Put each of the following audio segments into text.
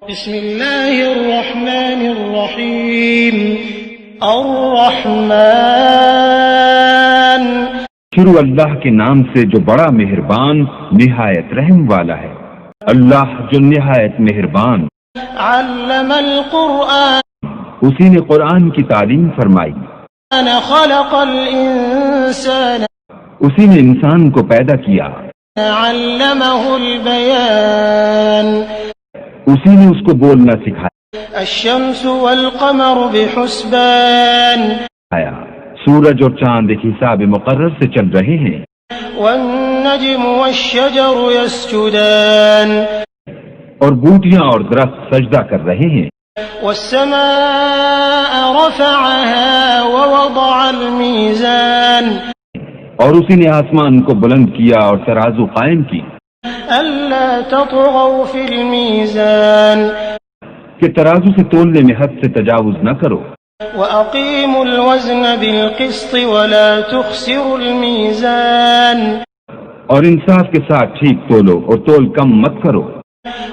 بسم اللہ الرحمن الرحیم الرحمن شروع اللہ کے نام سے جو بڑا مہربان نہایت رحم والا ہے۔ اللہ جو نہایت مہربان۔ علم القرآن اسی نے قرآن کی تعلیم فرمائی۔ خلق الانسان اسی نے انسان کو پیدا کیا۔ علمہ البیان اسی نے اس کو بولنا سکھایا۔ الشمس والقمر بحسبان سورج اور چاند ایک حساب مقرر سے چل رہے ہیں۔ والنجم والشجر يسجدان اور بوٹیاں اور درخت سجدہ کر رہے ہیں۔ والسماء رفعها ووضع الميزان اور اسی نے آسمان کو بلند کیا اور ترازو قائم کی ألا تطغوا في الميزان کہ ترازو سے تولنے میں حد سے تجاوز نہ کرو۔ وأقيموا الوزن بالقسط ولا تخسروا الميزان اور انصاف کے ساتھ ٹھیک تولو اور تول کم مت کرو۔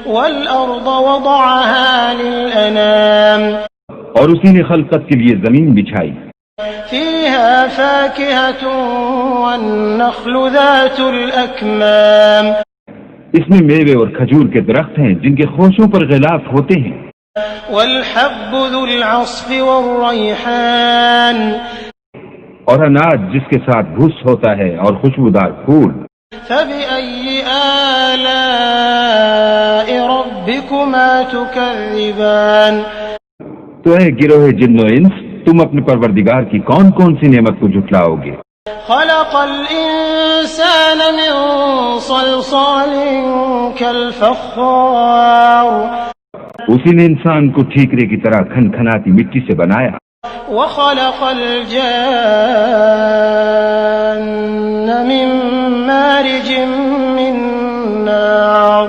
والأرض وضعها للأنام اور اسی نے خلقت کے لیے زمین بچھائی۔ فيها فاكهة والنخل ذات الأكمام اس میں میوے اور کھجور کے درخت ہیں جن کے خوشوں پر غلاف ہوتے ہیں۔ والحب ذو العصف والريحان اور اناج جس کے ساتھ بھوس ہوتا ہے اور خوشبودار پھول۔ فبأي آلاء ربكما تكذبان تو اے گروہ جن و انس، تم اپنے پروردگار کی کون کون سی نعمت کو جھٹلاؤ گے؟ خلق الإنسان من صلصال كالفخار اسی نے انسان کو ٹھیکرے کی طرح کھنکھناتی مٹی سے بنایا۔ وخلق الجان من مارج من نار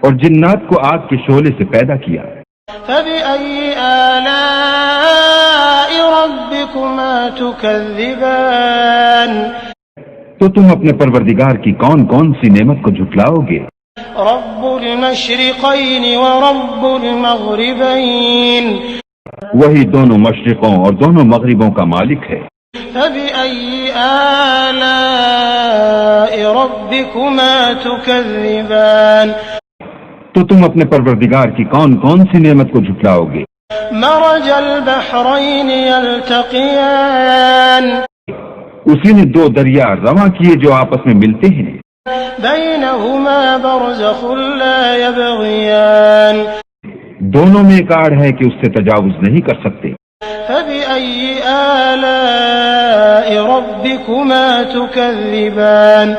اور جنات کو آگ کے شعلے سے پیدا کیا۔ فبأي آلاء ربكما تكذبان تو تم اپنے پروردگار کی کون کون سی نعمت کو جھٹلاؤ گے؟ رب المشرقين ورب المغربين وہی دونوں مشرقوں اور دونوں مغربوں کا مالک ہے۔ فبأي آلاء ربكما تكذبان تو تم اپنے پروردگار کی کون کون سی نعمت کو جھٹلاؤ گے؟ مرج البحرين يلتقيان اسی نے دو دریا رواں کیے جو آپس میں ملتے ہیں۔ بينهما برزخ لا يبغيان دونوں میں ایک آڑ ہے کہ اس سے تجاوز نہیں کر سکتے۔ فبأي آلاء ربكما تكذبان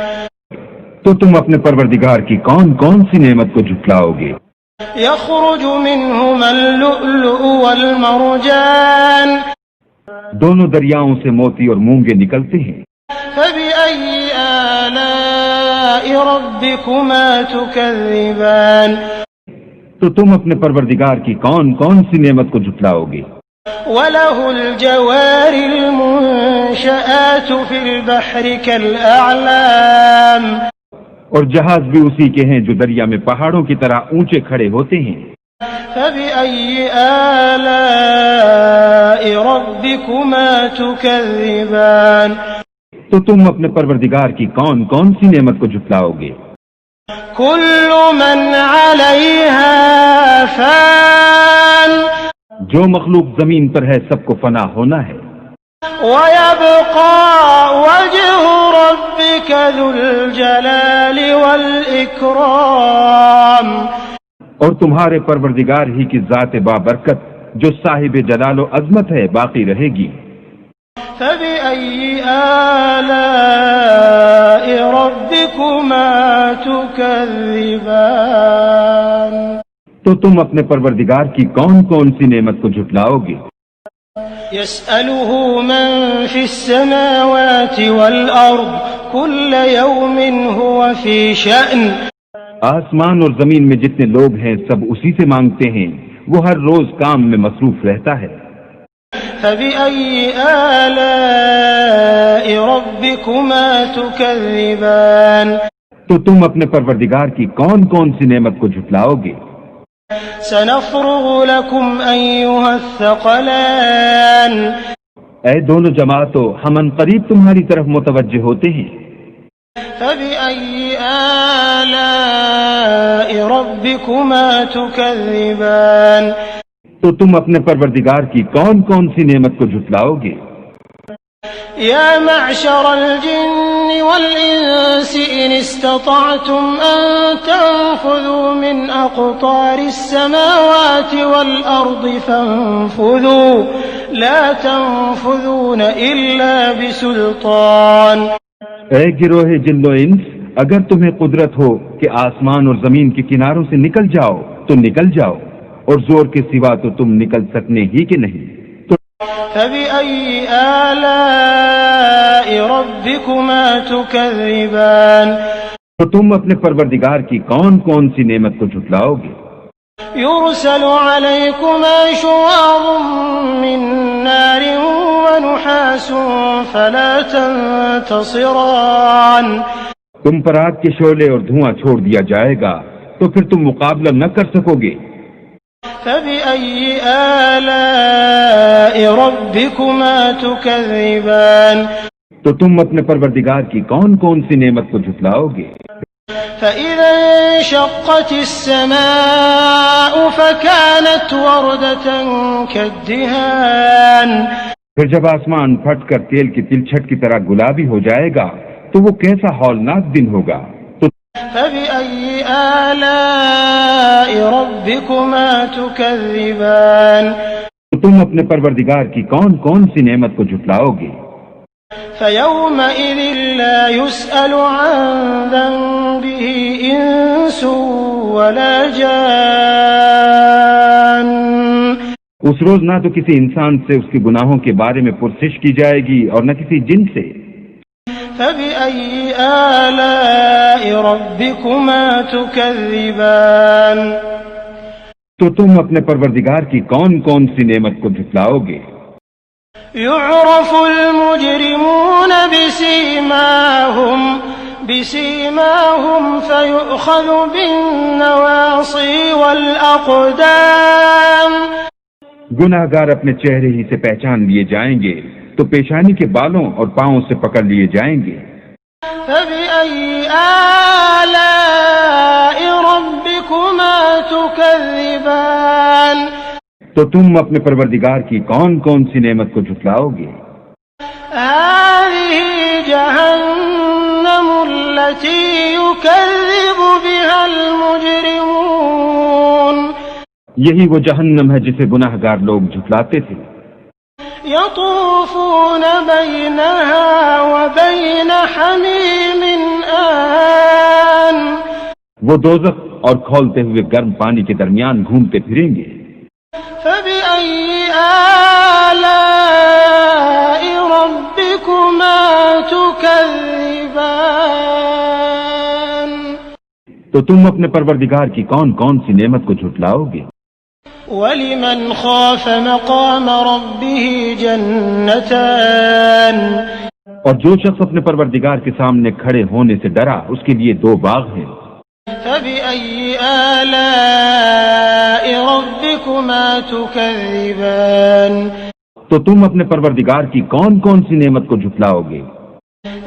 تو تم اپنے پروردگار کی کون کون سی نعمت کو جھٹلاؤ گے؟ يخرج منهما اللؤلؤ والمرجان دونوں دریاؤں سے موتی اور مونگے نکلتے ہیں۔ فبأي آلاء ربكما تكذبان تو تم اپنے پروردگار کی کون کون سی نعمت کو جھٹلاؤ گے؟ وله الجوار المنشآت في البحر كالأعلام اور جہاز بھی اسی کے ہیں جو دریا میں پہاڑوں کی طرح اونچے کھڑے ہوتے ہیں۔ فبأي آلاء ربكما تكذبان تو تم اپنے پروردگار کی کون کون سی نعمت کو جھٹلاؤ گے؟ كل من عليها فان جو مخلوق زمین پر ہے سب کو فنا ہونا ہے۔ ويبقى وجه ربك ذو الجلال والإكرام اور تمہارے پروردگار ہی کی ذات بابرکت جو صاحب جلال و عظمت ہے باقی رہے گی۔ فبأي آلاء ربكما تكذبان تو تم اپنے پروردگار کی کون کون سی نعمت کو جھٹلاؤ گے؟ يسأله من في السماوات والأرض كل يوم هو في شأن آسمان اور زمین میں جتنے لوگ ہیں سب اسی سے مانگتے ہیں، وہ ہر روز کام میں مصروف رہتا ہے۔ فبأي آلاء ربكما تكذبان تو تم اپنے پروردگار کی کون کون سی نعمت کو جھٹلاؤ گے؟ سنفرغ لكم أيها الثقلان اے دونوں جماعتوں، ہم ان قریب تمہاری طرف متوجہ ہوتے ہیں۔ فبأي آلاء ربكما تكذبان تو تم اپنے پروردگار کی کون کون سی نعمت کو جھٹلاؤ گے؟ يا معشر الجن والإنس إن استطعتم أن تنفذوا من أقطار السماوات والأرض فانفذوا لا تنفذون إلا بسلطان۔ اے گروہ جن و انس، اگر تمہیں قدرت ہو کہ آسمان اور زمین کے کناروں سے نکل جاؤ تو نکل جاؤ، اور زور کے سوا تو تم نکل سکنے ہی کہ نہیں۔ فبأي آلاء ربكما تكذبان تو تم اپنے پروردگار کی کون کون سی نعمت کو جھٹلاؤ گے؟ يرسل عليكما شواظ من نار ونحاس فلا تنتصران۔ تم پر آگ کے شعلے اور دھواں چھوڑ دیا جائے گا تو پھر تم مقابلہ نہ کر سکو گے۔ فبأي آلاء ربكما تكذبان تو تم اپنے پروردگار کی کون کون سی نعمت کو جھٹلاؤ گے؟ فإذا انشقت السماء فكانت وردة كالدهان پھر جب آسمان پھٹ کر تیل کی تلچھٹ کی طرح گلابی ہو جائے گا تو وہ کیسا ہولناک دن ہوگا۔ فبأي آلاء ربكما تكذبان تو تم اپنے پروردگار کی کون کون سی نعمت کو جھٹلاؤ گے؟ فيومئذ لا يسأل عن ذنبه إنس ولا جان۔ اس روز نہ تو کسی انسان سے اس کے گناہوں کے بارے میں پرسش کی جائے گی اور نہ کسی جن سے۔ فبأي آلاء ربكما تكذبان تو تم اپنے پروردگار کی کون کون سی نعمت کو جھٹلاؤ گے؟ يعرف المجرمون بسيماهم فيؤخذ بالنواصي والأقدام۔ گناہ گار اپنے چہرے ہی سے پہچان لیے جائیں گے تو پیشانی کے بالوں اور پاؤں سے پکڑ لیے جائیں گے۔ فبأي آلاء ربكما تكذبان تو تم اپنے پروردگار کی کون کون سی نعمت کو جھٹلاؤ گے؟ هذه جهنم التي يكذب بها المجرمون۔ یہی وہ جہنم ہے جسے گناہ گار لوگ جھٹلاتے تھے۔ يطوفون بينها وبين حميم آن۔ وہ دوزخ اور کھولتے ہوئے گرم پانی کے درمیان گھومتے پھریں گے۔ فبأي آلاء ربكما تكذبان تو تم اپنے پروردگار کی کون کون سی نعمت کو جھٹلاؤ گے؟ ولمن خاف مقام ربه جنتان۔ اور جو شخص اپنے پروردگار کے سامنے کھڑے ہونے سے ڈرا اس کے لیے دو باغ ہیں۔ فبأي آلاء ربكما تكذبان تو تم اپنے پروردگار کی کون کون سی نعمت کو جھٹلاؤ گے؟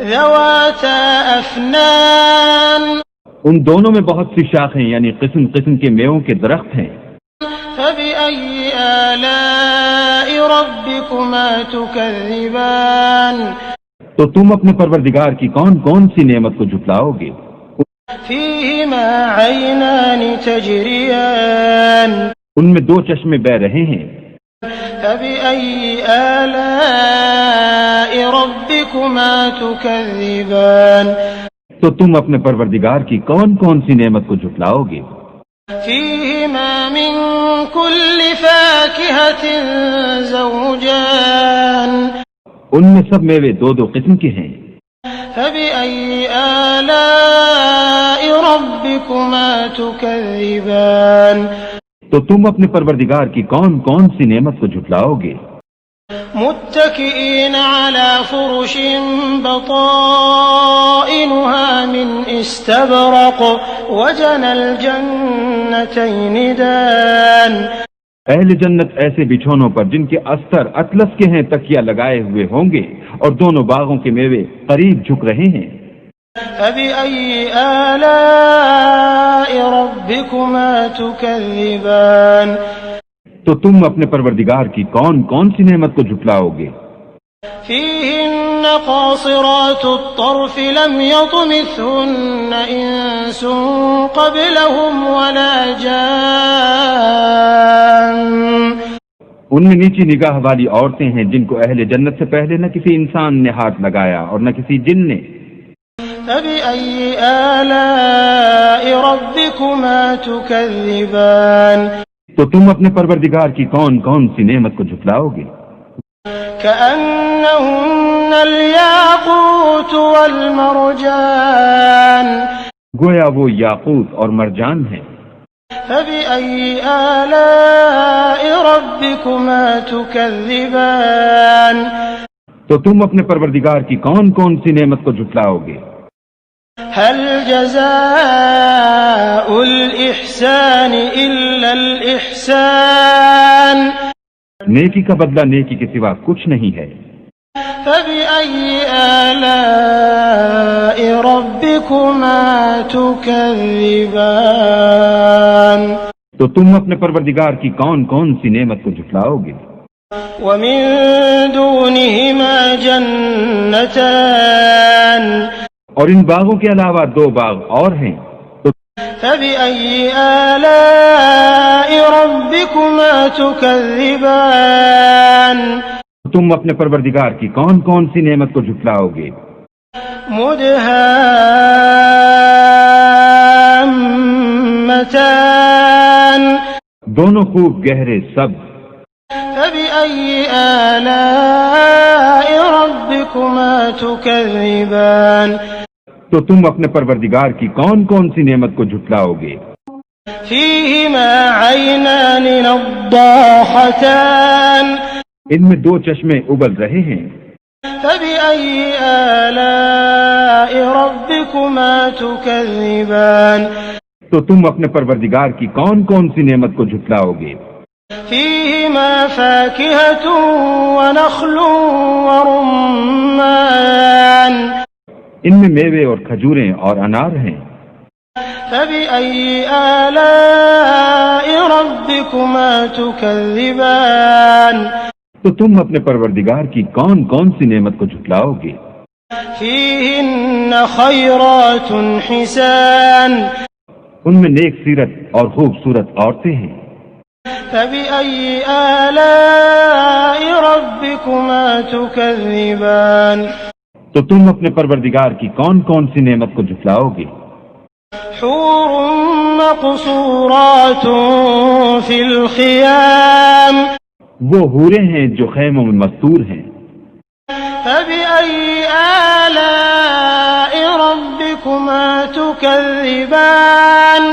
ذواتا افنان۔ ان دونوں میں بہت سی شاخیں یعنی قسم قسم کے میووں کے درخت ہیں۔ فبأي آلاء ربكما تكذبان تو تم اپنے پروردگار کی کون کون سی نعمت کو جھٹلاؤ گے؟ فيهما عينان تجريان۔ ان میں دو چشمے بہ رہے ہیں۔ فبأي آلاء ربكما تكذبان تو تم اپنے پروردگار کی کون کون سی نعمت کو جھٹلاؤ گے؟ فيهما من كل فاكهة زوجان۔ ان میں سب میوے دو دو قسم کے ہیں۔ فبأي آلاء ربكما تكذبان تو تم اپنے پروردگار کی کون کون سی نعمت کو جھٹلاؤ گے؟ متكئين على فرش بطائنها من استبرق وجنى الجنتين دان. اہل جنت ایسے بچھونوں پر جن کے استر اطلس کے ہیں تکیہ لگائے ہوئے ہوں گے اور دونوں باغوں کے میوے قریب جھک رہے ہیں. فبأي آلاء ربكما تكذبان. تو تم اپنے پروردگار کی کون کون سی نعمت کو جھٹلاؤ گے؟ فيهن قاصرات الطرف لم يطمثهن إنس قبلهم ولا جان. ان میں نیچی نگاہ والی عورتیں ہیں جن کو اہل جنت سے پہلے نہ کسی انسان نے ہاتھ لگایا اور نہ کسی جن نے. فبأي آلاء ربكما تكذبان. تو تم اپنے پروردگار کی کون کون سی نعمت کو جھٹلاؤ گے؟ كأنهن الياقوت والمرجان. گویا وہ یاقوت اور مرجان ہیں. فبأي آلاء ربكما تكذبان. تو تم اپنے پروردگار کی کون کون سی نعمت کو جھٹلاؤ گے؟ هل جزاء الإحسان إلا الإحسان. نیکی کا بدلہ نیکی کے سوا کچھ نہیں ہے. فبأي آلاء ربكما تكذبان. تو تم اپنے پروردگار کی کون کون سی نعمت کو جھٹلاؤ گے؟ ومن دونهما جنتان. اور ان باغوں کے علاوہ دو باغ اور ہیں. فبأي آلاء ربكما تكذبان. تم اپنے پروردگار کی کون کون سی نعمت کو جھٹلاؤ گے؟ مدهامتان. دونوں خوب گہرے سبز. فبأي آلاء ربكما تكذبان. تو تم اپنے پروردگار کی کون کون سی نعمت کو جھٹلاؤ گے؟ فيهما عينان نضاختان. ان میں دو چشمے ابل رہے ہیں. فبأي آلاء ربكما تكذبان. تو تم اپنے پروردگار کی کون کون سی نعمت کو جھٹلاؤ گے؟ فيهما فاكهة ونخل ورمان. ان میں میوے اور کھجوریں اور انار ہیں. فبأي آلاء ربكما تكذبان. تو تم اپنے پروردگار کی کون کون سی نعمت کو جھٹلاؤ گے؟ فيهن خيرات حسان. ان میں نیک سیرت اور خوبصورت عورتیں ہیں. فبأي آلاء ربكما تكذبان. تو تم اپنے پروردگار کی کون کون سی نعمت کو جھٹلاؤ گے؟ حور مقصورات في الخيام. وہ حوریں ہیں جو خیموں میں مستور ہیں. فبأي آلاء ربكما تكذبان.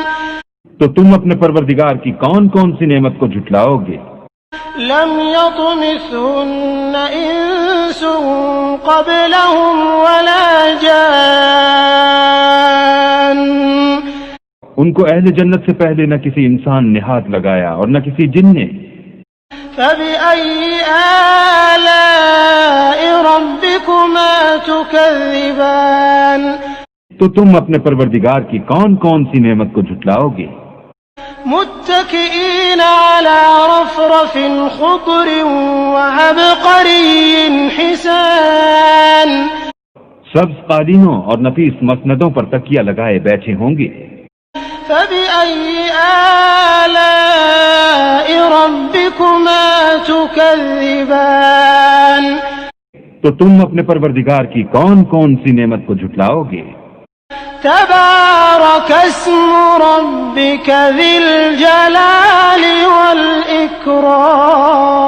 تو تم اپنے پروردگار کی کون کون سی نعمت کو جھٹلاؤ گے؟ لم يطمثهن إنس قبلهم ولا جان. ان کو اہل جنت سے پہلے نہ کسی انسان نے ہاتھ لگایا اور نہ کسی جن نے. فبأي آلاء ربكما تكذبان. تو تم اپنے پروردگار کی کون کون سی نعمت کو جھٹلاؤ گے؟ متكئين على رفرف خضر وعبقري حسان. سبز قالینوں اور نفیس مسندوں پر تکیہ لگائے بیٹھے ہوں گے. فبأي آلاء ربكما تكذبان. تو تم اپنے پروردگار کی کون کون سی نعمت کو جھٹلاؤ گے؟ تبارك اسم ربك ذي الجلال والإكرام.